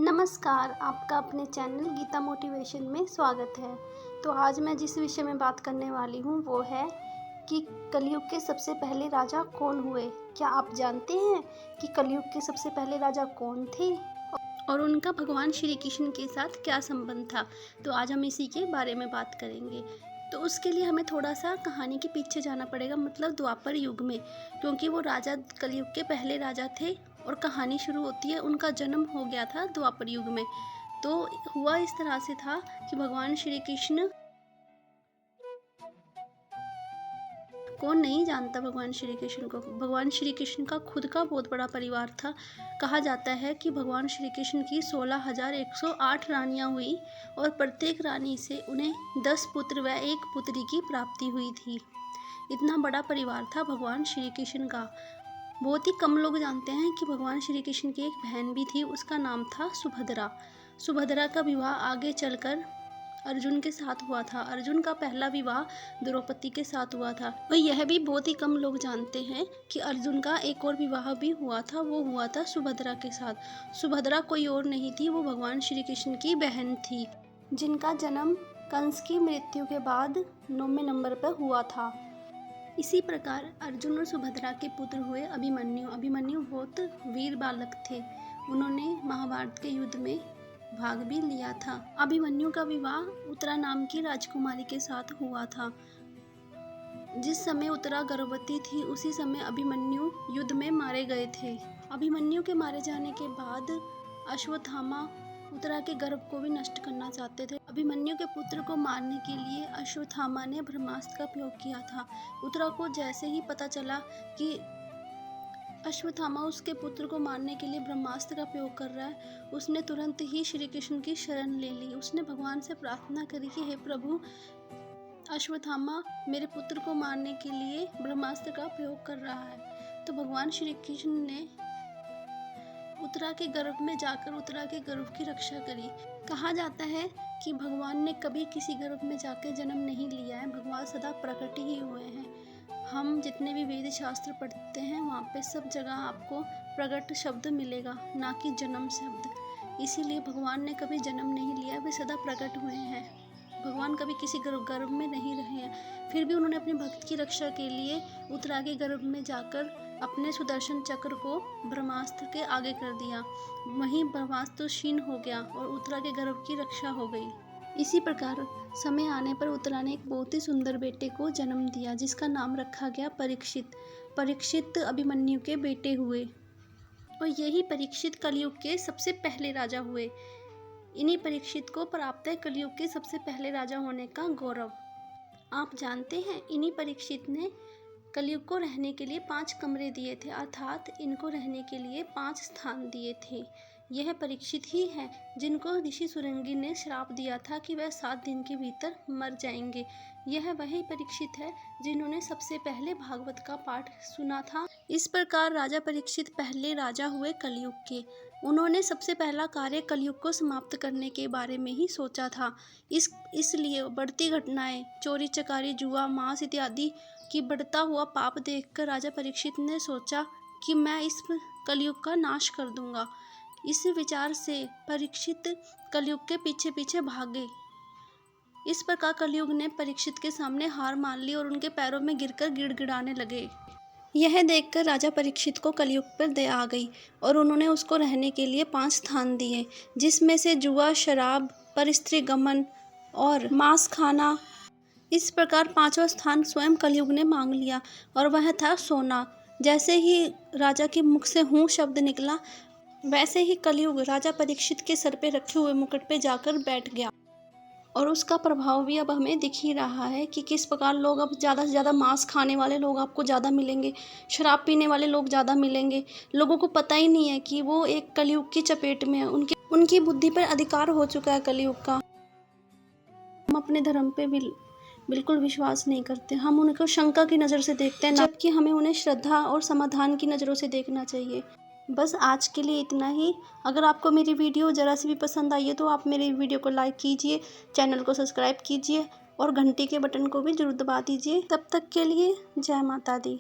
नमस्कार, आपका अपने चैनल गीता मोटिवेशन में स्वागत है। तो आज मैं जिस विषय में बात करने वाली हूँ वो है कि कलयुग के सबसे पहले राजा कौन हुए। क्या आप जानते हैं कि कलयुग के सबसे पहले राजा कौन थे और उनका भगवान श्री कृष्ण के साथ क्या संबंध था। तो आज हम इसी के बारे में बात करेंगे। तो उसके लिए हमें थोड़ा सा कहानी के पीछे जाना पड़ेगा, मतलब द्वापर युग में, क्योंकि वो राजा कलयुग के पहले राजा थे और कहानी शुरू होती है, उनका जन्म हो गया था द्वापर युग में। तो हुआ इस तरह से था कि भगवान श्री कृष्ण, कौन नहीं जानता भगवान श्री कृष्ण को। भगवान श्री कृष्ण का खुद का बहुत बड़ा परिवार था। कहा जाता है कि भगवान श्री कृष्ण की 16,108 रानियां हुई और प्रत्येक रानी से उन्हें 10 पुत्र व 1 पुत्री की प्राप्ति हुई थी। इतना बड़ा परिवार था भगवान श्री कृष्ण का। बहुत ही कम लोग जानते हैं कि भगवान श्री कृष्ण की एक बहन भी थी, उसका नाम था सुभद्रा। सुभद्रा का विवाह आगे चलकर अर्जुन के साथ हुआ था। अर्जुन का पहला विवाह द्रौपदी के साथ हुआ था। और यह भी बहुत ही कम लोग जानते हैं कि अर्जुन का एक और विवाह भी हुआ था, वो हुआ था सुभद्रा के साथ। सुभद्रा कोई और नहीं थी, वो भगवान श्री कृष्ण की बहन थी, जिनका जन्म कंस की मृत्यु के बाद 9वें नंबर पर हुआ था। इसी प्रकार अर्जुन और सुभद्रा के पुत्र हुए अभिमन्यु। अभिमन्यु बहुत वीर बालक थे, उन्होंने महाभारत के युद्ध में भाग भी लिया था। अभिमन्यु का विवाह उत्तरा नाम की राजकुमारी के साथ हुआ था। जिस समय उत्तरा गर्भवती थी उसी समय अभिमन्यु युद्ध में मारे गए थे। अभिमन्यु के मारे जाने के बाद अश्वत्थामा उत्तरा के गर्भ को भी नष्ट करना चाहते थे। अभिमन्यु के पुत्र को मारने के लिए अश्वत्थामा ने ब्रह्मास्त्र का प्रयोग किया था। उत्तरा को जैसे ही पता चला कि अश्वत्थामा उसके पुत्र को मारने के लिए ब्रह्मास्त्र का प्रयोग कर रहा है, उसने तुरंत ही श्री कृष्ण की शरण ले ली। उसने भगवान से प्रार्थना करी कि हे प्रभु, अश्वत्थामा मेरे पुत्र को मारने के लिए ब्रह्मास्त्र का प्रयोग कर रहा है। तो भगवान श्री कृष्ण ने उत्तरा के गर्भ में जाकर उत्तरा के गर्भ की रक्षा करी। कहा जाता है कि भगवान ने कभी किसी गर्भ में जाकर जन्म नहीं लिया है, भगवान सदा प्रकट ही हुए हैं। हम जितने भी वेद शास्त्र पढ़ते हैं वहाँ पे सब जगह आपको प्रकट शब्द मिलेगा, ना कि जन्म शब्द। इसीलिए भगवान ने कभी जन्म नहीं लिया, वे सदा प्रकट हुए हैं। भगवान कभी किसी गर्भ में नहीं रहे हैं। फिर भी उन्होंने अपने भक्त की रक्षा के लिए उत्तरा के गर्भ में जाकर अपने सुदर्शन चक्र को ब्रह्मास्त्र के आगे कर दिया। वहीं ब्रह्मास्त्र क्षीण हो गया और उत्तरा के गर्भ की रक्षा हो गई। इसी प्रकार समय आने पर उत्तरा ने एक बहुत ही सुंदर बेटे को जन्म दिया, जिसका नाम रखा गया परीक्षित। परीक्षित अभिमन्यु के बेटे हुए और यही परीक्षित कलयुग के सबसे पहले राजा हुए। इन्हीं परीक्षित को प्राप्त है कलयुग के सबसे पहले राजा होने का गौरव। आप जानते हैं, इन्हीं परीक्षित ने कलयुग को रहने के लिए 5 कमरे दिए थे, अर्थात इनको रहने के लिए 5 स्थान दिए थे। यह परीक्षित ही है जिनको ऋषि सुरंगी ने श्राप दिया था कि वह 7 दिन के भीतर मर जाएंगे। यह वही परीक्षित है जिन्होंने सबसे पहले भागवत का पाठ सुना था। इस प्रकार राजा परीक्षित पहले राजा हुए कलयुग के। उन्होंने सबसे पहला कार्य कलयुग को समाप्त करने के बारे में ही सोचा था। इसलिए बढ़ती घटनाएं, चोरी चकारी, जुआ, मांस इत्यादि की बढ़ता हुआ पाप देखकर राजा परीक्षित ने सोचा कि मैं इस कलयुग का नाश कर दूंगा। इस विचार से परीक्षित कलयुग के पीछे पीछे भागे। इस प्रकार कलयुग ने परीक्षित के सामने हार मान ली और उनके पैरों में गिरकर गिड़गिड़ाने लगे। यह देखकर राजा परीक्षित को कलयुग पर दया आ गई और उन्होंने उसको रहने के लिए 5 स्थान दिए, जिसमें से जुआ, शराब, परस्त्री गमन और मांस खाना। इस प्रकार 5वां स्थान स्वयं कलयुग ने मांग लिया और वह था सोना। जैसे ही राजा के मुख से हूँ शब्द निकला, वैसे ही कलयुग राजा परीक्षित के सर पे रखे हुए मुकुट पे जाकर बैठ गया। और उसका प्रभाव भी अब हमें दिख ही रहा है कि किस प्रकार लोग अब ज़्यादा से ज़्यादा मांस खाने वाले लोग आपको ज़्यादा मिलेंगे, शराब पीने वाले लोग ज़्यादा मिलेंगे। लोगों को पता ही नहीं है कि वो एक कलयुग की चपेट में है, उनकी बुद्धि पर अधिकार हो चुका है कलयुग का। हम अपने धर्म पे बिल्कुल विश्वास नहीं करते, हम उनको शंका की नज़र से देखते हैं, जबकि हमें उन्हें श्रद्धा और समाधान की नज़रों से देखना चाहिए। बस आज के लिए इतना ही। अगर आपको मेरी वीडियो ज़रा सी भी पसंद आई है तो आप मेरी वीडियो को लाइक कीजिए, चैनल को सब्सक्राइब कीजिए और घंटी के बटन को भी जरूर दबा दीजिए। तब तक के लिए जय माता दी।